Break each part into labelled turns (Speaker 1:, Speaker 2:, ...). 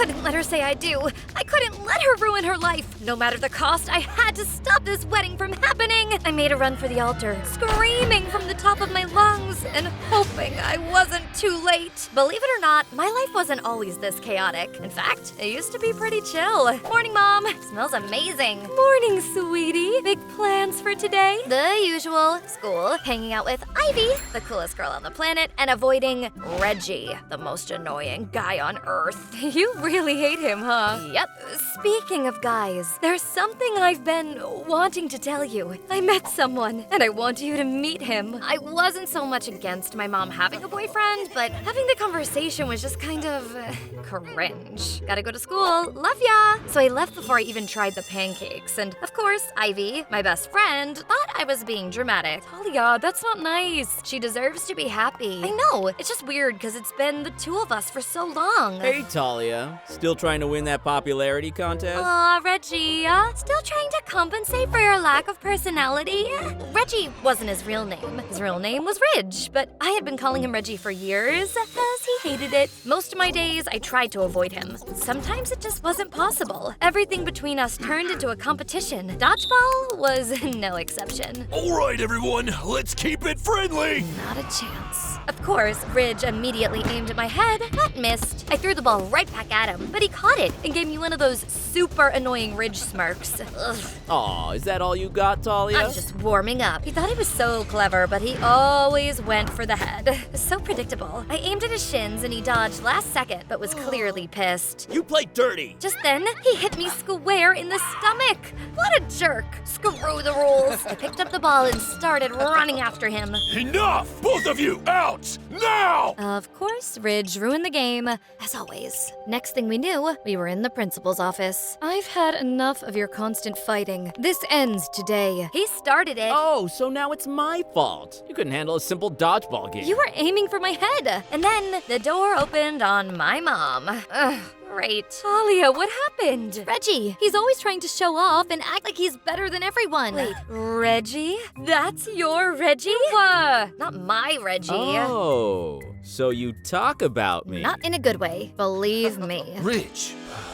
Speaker 1: couldn't let her say I do. I couldn't let her ruin her life. No matter the cost, I had to stop this wedding from happening. I made a run for the altar, screaming from the top of my lungs and hoping I wasn't too late. Believe it or not, my life wasn't always this chaotic. In fact, it used to be pretty chill. Morning, Mom. Smells amazing. Morning, sweetie. Big plans for today? The usual. School, hanging out with Ivy, the coolest girl on the planet, and avoiding Reggie, the most annoying guy on Earth. You really hate him, huh? Yep. Speaking of guys, there's something I've been wanting to tell you. I met someone, and I want you to meet him. I wasn't so much against my mom having a boyfriend, but having the conversation was just kind of cringe. Gotta go to school. Love ya! So I left before I even tried the pancakes, and of course, Ivy, my best friend, thought I was being dramatic. Talia, that's not nice. She deserves to be happy. I know, it's just weird because it's been the two of us for so long.
Speaker 2: Hey, Talia. Still trying to win that popularity contest?
Speaker 1: Aw, Reggie, still trying to compensate for your lack of personality? Reggie wasn't his real name. His real name was Ridge, but I had been calling him Reggie for years because he hated it. Most of my days, I tried to avoid him. Sometimes it just wasn't possible. Everything between us turned into a competition. Dodgeball was no exception.
Speaker 3: All right, everyone, let's keep it friendly.
Speaker 1: Not a chance. Of course, Ridge immediately aimed at my head, but missed. I threw the ball right back at him, but he caught it and gave me one of those super annoying Ridge smirks. Ugh.
Speaker 2: Aw, is that all you got, Talia?
Speaker 1: I was just warming up. He thought he was so clever, but he always went for the head. So predictable. I aimed at his shins and he dodged last second, but was clearly pissed.
Speaker 2: You played dirty.
Speaker 1: Just then, he hit me square in the stomach. What a jerk. Screw the rules. I picked up the ball and started running after him.
Speaker 3: Enough! Both of you, out! Now!
Speaker 1: Of course, Ridge ruined the game, as always. Next thing we knew, we were in the principal's office. I've had enough of your constant fighting. This ends today. He started it.
Speaker 2: Oh, so now it's my fault. You couldn't handle a simple dodgeball game.
Speaker 1: You were aiming for my head. And then the door opened on my mom. Ugh. Great. Talia, what happened? Reggie. He's always trying to show off and act like he's better than everyone. Wait, Reggie? That's your Reggie? Not my Reggie.
Speaker 2: Oh, so you talk about me.
Speaker 1: Not in a good way, believe me.
Speaker 3: Rich,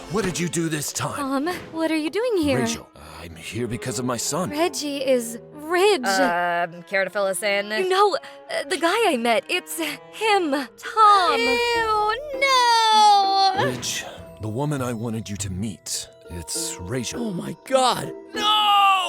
Speaker 3: what did you do this time?
Speaker 1: What are you doing here?
Speaker 3: Rachel, I'm here because of my son.
Speaker 1: Reggie is Ridge. Care to fill us in? No, the guy I met, it's him, Tom. Ew, no!
Speaker 3: Rich, the woman I wanted you to meet, it's Rachel.
Speaker 2: Oh my God, no!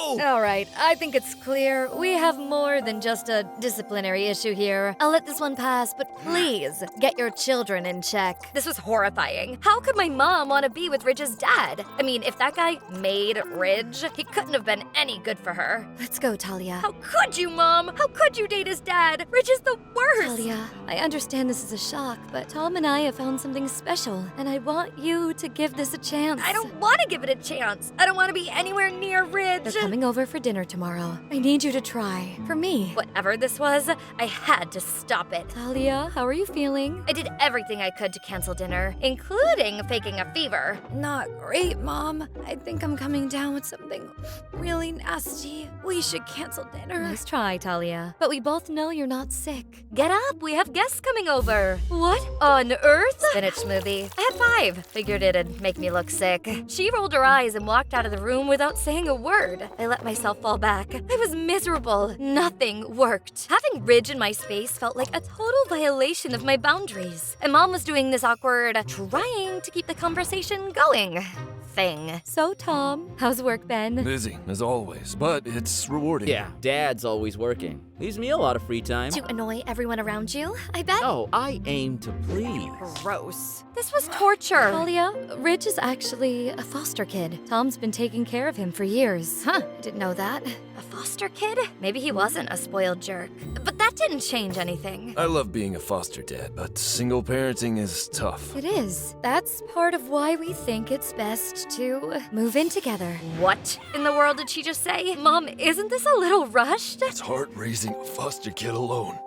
Speaker 1: All right, I think it's clear we have more than just a disciplinary issue here. I'll let this one pass, but please get your children in check. This was horrifying. How could my mom want to be with Ridge's dad? I mean, if that guy made Ridge, he couldn't have been any good for her. Let's go, Talia. How could you, Mom? How could you date his dad? Ridge is the worst. Talia, I understand this is a shock, but Tom and I have found something special, and I want you to give this a chance. I don't want to give it a chance. I don't want to be anywhere near Ridge. They're coming over for dinner tomorrow. I need you to try. For me. Whatever this was, I had to stop it. Talia, how are you feeling? I did everything I could to cancel dinner, including faking a fever. Not great, Mom. I think I'm coming down with something really nasty. We should cancel dinner. Nice try, Talia. But we both know you're not sick. Get up, we have guests coming over. What on earth? Spinach smoothie. I had 5. Figured it'd make me look sick. She rolled her eyes and walked out of the room without saying a word. I let myself fall back. I was miserable. Nothing worked. Having Ridge in my space felt like a total violation of my boundaries. And Mom was doing this awkward, trying to keep the conversation going thing. So, Tom, how's work been?
Speaker 3: Busy, as always, but it's rewarding.
Speaker 2: Yeah, Dad's always working. Leaves me a lot of free time.
Speaker 1: To annoy everyone around you, I bet?
Speaker 2: Oh, I aim to please.
Speaker 1: Gross. This was torture. Talia, Ridge is actually a foster kid. Tom's been taking care of him for years. Huh, I didn't know that. A foster kid? Maybe he wasn't a spoiled jerk. But that didn't change anything.
Speaker 3: I love being a foster dad, but single parenting is tough.
Speaker 1: It is. That's part of why we think it's best to move in together. What in the world did she just say? Mom, isn't this a little rushed?
Speaker 3: It's hard raising a foster kid alone.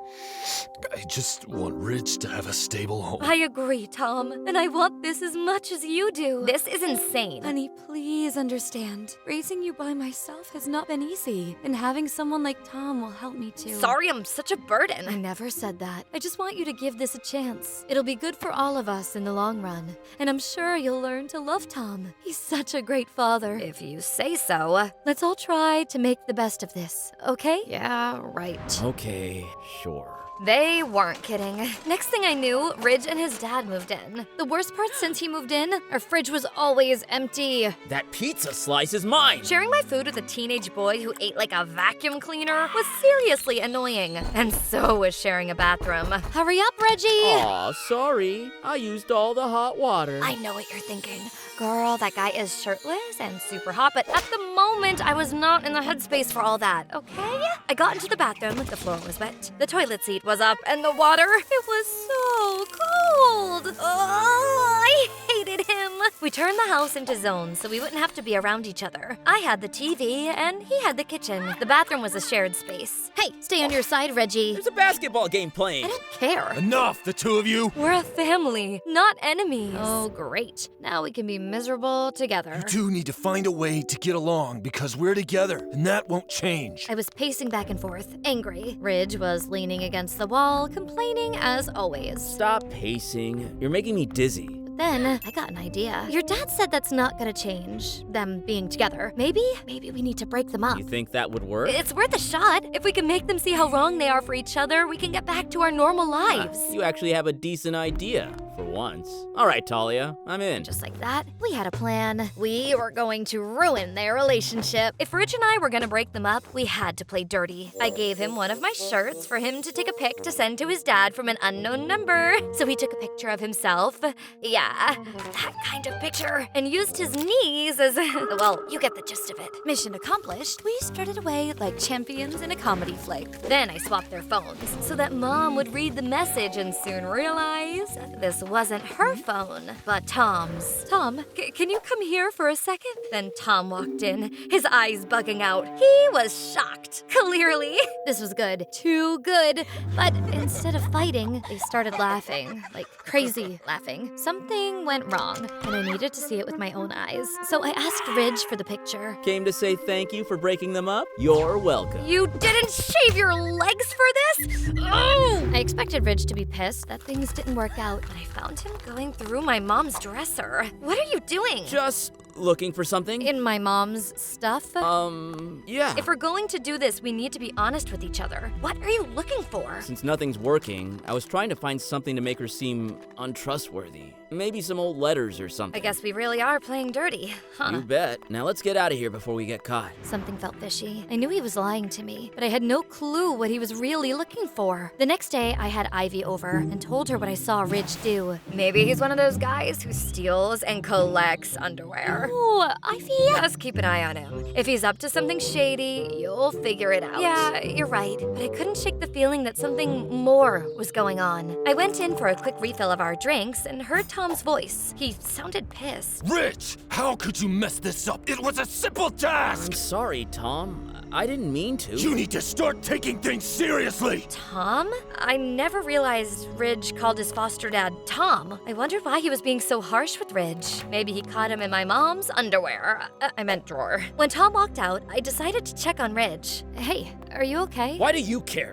Speaker 3: I just want Ridge to have a stable home.
Speaker 1: I agree, Tom, and I want this as much as you do. This is insane.
Speaker 4: Honey, please understand. Raising you by myself has not been easy, and having someone like Tom will help me too.
Speaker 1: Sorry I'm such a burden.
Speaker 4: I never said that. I just want you to give this a chance. It'll be good for all of us in the long run, and I'm sure you'll learn to love Tom. He's such a great father.
Speaker 1: If you say so.
Speaker 4: Let's all try to make the best of this, okay?
Speaker 1: Yeah, right.
Speaker 2: Okay, sure.
Speaker 1: They weren't kidding. Next thing I knew, Ridge and his dad moved in. The worst part since he moved in, our fridge was always empty.
Speaker 2: That pizza slice is mine!
Speaker 1: Sharing my food with a teenage boy who ate like a vacuum cleaner was seriously annoying. And so was sharing a bathroom. Hurry up, Reggie!
Speaker 2: Aw, sorry. I used all the hot water.
Speaker 1: I know what you're thinking. Girl, that guy is shirtless and super hot, but at the moment, I was not in the headspace for all that, okay? I got into the bathroom, the floor was wet, the toilet seat was up, and the water, it was so cold. Oh, I hated him. We turned the house into zones so we wouldn't have to be around each other. I had the TV, and he had the kitchen. The bathroom was a shared space. Hey, stay on your side, Reggie.
Speaker 2: There's a basketball game
Speaker 1: I
Speaker 2: playing.
Speaker 1: don't care.
Speaker 3: Enough, the two of you!
Speaker 1: We're a family, not enemies. Oh, great. Now we can be miserable together.
Speaker 3: You two need to find a way to get along because we're together, and that won't change.
Speaker 1: I was pacing back and forth, angry. Ridge was leaning against the wall, complaining as always.
Speaker 2: Stop pacing. You're making me dizzy.
Speaker 1: Then I got an idea. Your dad said that's not gonna change, them being together. Maybe we need to break them up.
Speaker 2: You think that would work?
Speaker 1: It's worth a shot. If we can make them see how wrong they are for each other, we can get back to our normal lives.
Speaker 2: You actually have a decent idea, for once. All right, Talia, I'm in.
Speaker 1: Just like that, we had a plan. We were going to ruin their relationship. If Ridge and I were gonna break them up, we had to play dirty. I gave him one of my shirts for him to take a pic to send to his dad from an unknown number. So he took a picture of himself. Yeah, that kind of picture. And used his knees as, well, you get the gist of it. Mission accomplished. We strutted away like champions in a comedy flick. Then I swapped their phones so that Mom would read the message and soon realize this wasn't her phone, but Tom's. Tom, can you come here for a second? Then Tom walked in, his eyes bugging out. He was shocked, clearly. This was good, too good. But instead of fighting, they started laughing, like crazy laughing. Something went wrong, and I needed to see it with my own eyes. So I asked Ridge for the picture.
Speaker 2: Came to say thank you for breaking them up? You're welcome.
Speaker 1: You didn't shave your legs for this? Oh! I expected Ridge to be pissed that things didn't work out, but I found him going through my mom's dresser. What are you doing?
Speaker 2: Just looking for something?
Speaker 1: In my mom's stuff?
Speaker 2: Yeah.
Speaker 1: If we're going to do this, we need to be honest with each other. What are you looking for?
Speaker 2: Since nothing's working, I was trying to find something to make her seem untrustworthy. Maybe some old letters or something.
Speaker 1: I guess we really are playing dirty, huh?
Speaker 2: You bet. Now let's get out of here before we get caught.
Speaker 1: Something felt fishy. I knew he was lying to me, but I had no clue what he was really looking for. The next day, I had Ivy over and told her what I saw Ridge do. Maybe he's one of those guys who steals and collects underwear.
Speaker 4: Oh, Ivy!
Speaker 1: Just keep an eye on him. If he's up to something shady, you'll figure it out. Yeah, you're right, but I couldn't shake the feeling that something more was going on. I went in for a quick refill of our drinks and heard Tom's voice. He sounded pissed.
Speaker 3: Rich, how could you mess this up? It was a simple
Speaker 2: I'm
Speaker 3: task!
Speaker 2: sorry, Tom. I didn't mean to.
Speaker 3: You need to start taking things seriously!
Speaker 1: Tom? I never realized Ridge called his foster dad Tom. I wondered why he was being so harsh with Ridge. Maybe he caught him in my mom's underwear. I meant drawer. When Tom walked out, I decided to check on Ridge. Hey, are you okay?
Speaker 2: Why do you care?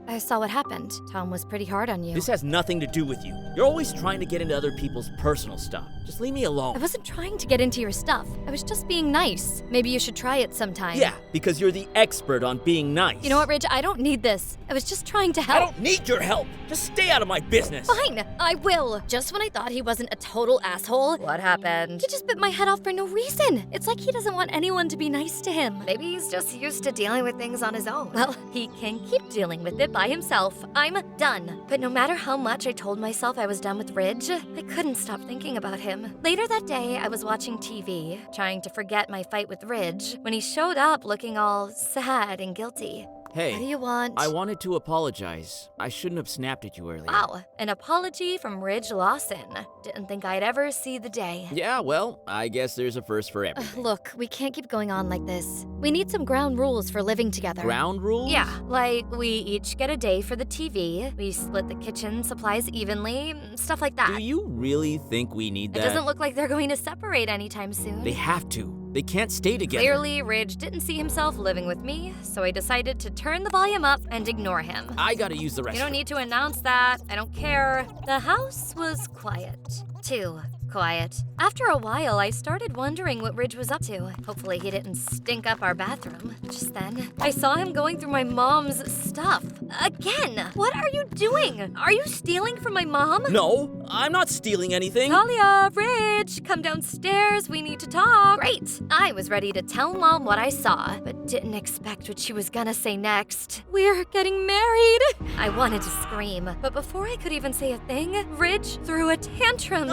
Speaker 1: I saw what happened. Tom was pretty hard on you.
Speaker 2: This has nothing to do with you. You're always trying to get into other people's personal stuff. Just leave me alone.
Speaker 1: I wasn't trying to get into your stuff. I was just being nice. Maybe you should try it sometime.
Speaker 2: Yeah, because you're the expert on being nice.
Speaker 1: You know what, Ridge? I don't need this. I was just trying to
Speaker 2: I
Speaker 1: help.
Speaker 2: don't need your help. Just stay out of my business.
Speaker 1: Fine, I will. Just when I thought he wasn't a total asshole. What happened? He just bit my head off for no reason. It's like he doesn't want anyone to be nice to him. Maybe he's just used to dealing with things on his own. Well, he can keep dealing with it by himself. I'm done. But no matter how much I told myself I was done with Ridge, I couldn't stop thinking about him. Later that day, I was watching TV, trying to forget my fight with Ridge, when he showed up looking all sad and guilty.
Speaker 2: Hey.
Speaker 1: What do you want?
Speaker 2: I wanted to apologize. I shouldn't have snapped at you earlier.
Speaker 1: Wow, an apology from Ridge Lawson. Didn't think I'd ever see the day.
Speaker 2: Yeah, well, I guess there's a first for everything.
Speaker 1: Look, we can't keep going on like this. We need some ground rules for living together.
Speaker 2: Ground rules?
Speaker 1: Yeah, like we each get a day for the TV, we split the kitchen supplies evenly, stuff like that.
Speaker 2: Do you really think we need
Speaker 1: It
Speaker 2: that?
Speaker 1: doesn't look like they're going to separate anytime soon.
Speaker 2: They have to. They can't stay together.
Speaker 1: Clearly, Ridge didn't see himself living with me, so I decided to turn the volume up and ignore him.
Speaker 2: I gotta use the restroom.
Speaker 1: You don't need to announce that. I don't care. The house was quiet. Too quiet. After a while, I started wondering what Ridge was up to. Hopefully he didn't stink up our bathroom. Just then, I saw him going through my mom's stuff. Again! What are you doing? Are you stealing from my mom?
Speaker 2: No, I'm not stealing anything.
Speaker 1: Talia, Ridge, come downstairs. We need to talk. Great. I was ready to tell Mom what I saw, but didn't expect what she was gonna say next. We're getting married. I wanted to scream, but before I could even say a thing, Ridge threw a tantrum.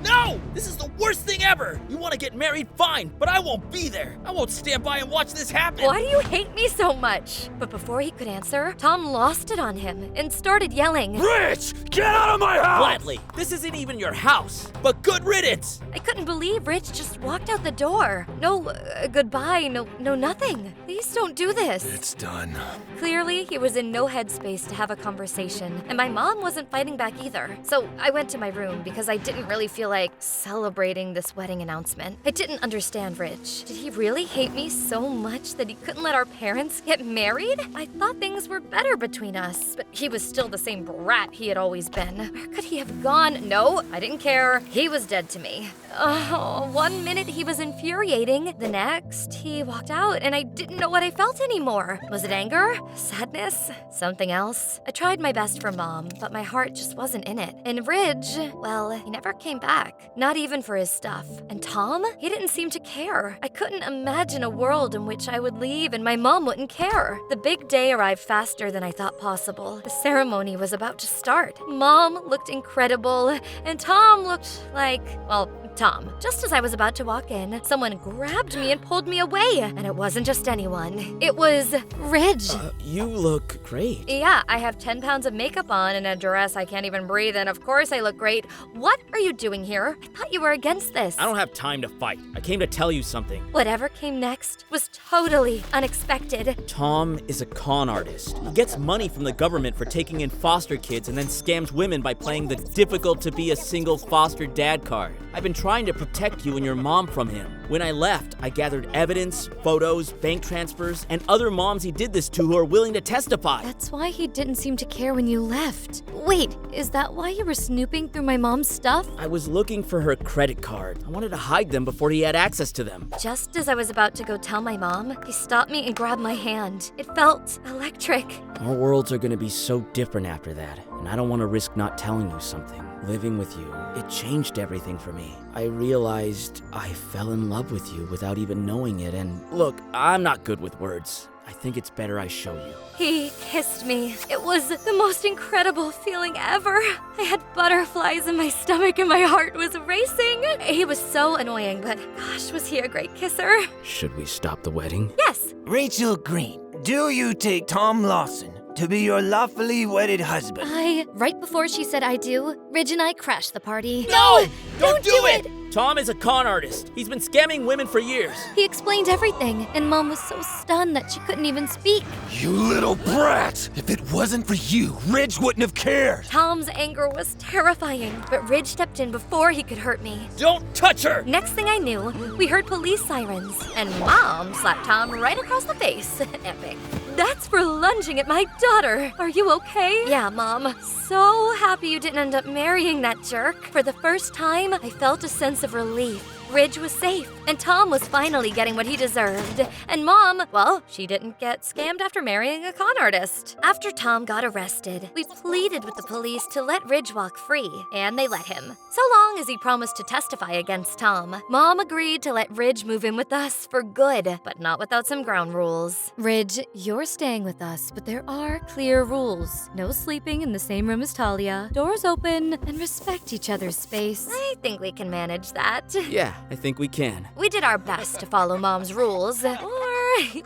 Speaker 3: No! This is the worst thing ever! You want to get married? Fine, but I won't be there. I won't stand by and watch this happen.
Speaker 1: Why do you hate me so much? But before he could answer, Tom lost it on him and started yelling.
Speaker 3: Rich, get out of my house!
Speaker 2: Gladly. This isn't even your house.
Speaker 3: But good riddance!
Speaker 1: I couldn't believe Rich just walked out the door. No goodbye, no nothing. Please don't do this.
Speaker 3: It's done.
Speaker 1: Clearly, he was in no headspace to have a conversation, and my mom wasn't fighting back either. So I went to my room because I didn't really feel like celebrating this wedding announcement. I didn't understand Rich. Did he really hate me so much that he couldn't let our parents get married? I thought things were better between us, but he was still the same brat he had always been. Where could he have gone? No, I didn't care. He was dead to me. Oh, 1 minute he was infuriating. The next, he walked out and I didn't know what I felt anymore. Was it anger? Sadness? Something else? I tried my best for Mom, but my heart just wasn't in it. And Ridge, well, he never came back. Not even for his stuff. And Tom? He didn't seem to care. I couldn't imagine a world in which I would leave and my mom wouldn't care. The big day arrived faster than I thought possible. The ceremony was about to start. Mom looked incredible, and Tom looked like, well, Tom. Just as I was about to walk in, someone grabbed me and pulled me away. And it wasn't just anyone. It was Ridge.
Speaker 2: You look great.
Speaker 1: Yeah, I have 10 pounds of makeup on and a dress I can't even breathe in. Of course I look great. What are you doing here? I thought you were against this.
Speaker 2: I don't have time to fight. I came to tell you something.
Speaker 1: Whatever came next was totally unexpected.
Speaker 2: Tom is a con artist. He gets money from the government for taking in foster kids and then scams women by playing the difficult to be a single foster dad card. I've been trying to protect you and your mom from him. When I left, I gathered evidence, photos, bank transfers, and other moms he did this to who are willing to testify.
Speaker 4: That's why he didn't seem to care when you left. Wait, is that why you were snooping through my mom's stuff?
Speaker 2: I was looking for her credit card. I wanted to hide them before he had access to them.
Speaker 1: Just as I was about to go tell my mom, he stopped me and grabbed my hand. It felt electric.
Speaker 2: Our worlds are gonna be so different after that, and I don't want to risk not telling you something. Living with you, it changed everything for me. I realized I fell in love with you without even knowing it, and look, I'm not good with words. I think it's better I show you.
Speaker 1: He kissed me. It was the most incredible feeling ever. I had butterflies in my stomach and my heart was racing. He was so annoying, but gosh, was he a great kisser.
Speaker 2: Should we stop the wedding?
Speaker 1: Yes.
Speaker 5: Rachel Green, do you take Tom Lawson to be your lawfully wedded husband?
Speaker 4: Right before she said I do, Ridge and I crashed the party.
Speaker 2: No! Don't do it! Tom is a con artist. He's been scamming women for years.
Speaker 4: He explained everything, and Mom was so stunned that she couldn't even speak.
Speaker 3: You little brat! If it wasn't for you, Ridge wouldn't have cared.
Speaker 1: Tom's anger was terrifying, but Ridge stepped in before he could hurt me.
Speaker 2: Don't touch her!
Speaker 1: Next thing I knew, we heard police sirens, and Mom slapped Tom right across the face. Epic. That's for lunging at my daughter. Are you okay? Yeah, Mom. So happy you didn't end up marrying that jerk. For the first time, I felt a sense of relief. Ridge was safe, and Tom was finally getting what he deserved. And Mom, well, she didn't get scammed after marrying a con artist. After Tom got arrested, we pleaded with the police to let Ridge walk free, and they let him. So long as he promised to testify against Tom. Mom agreed to let Ridge move in with us for good, but not without some ground rules.
Speaker 4: Ridge, you're staying with us, but there are clear rules. No sleeping in the same room as Talia, doors open, and respect each other's space.
Speaker 1: I think we can manage that.
Speaker 2: Yeah, I think we can.
Speaker 1: We did our best to follow Mom's rules, or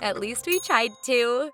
Speaker 1: at least we tried to.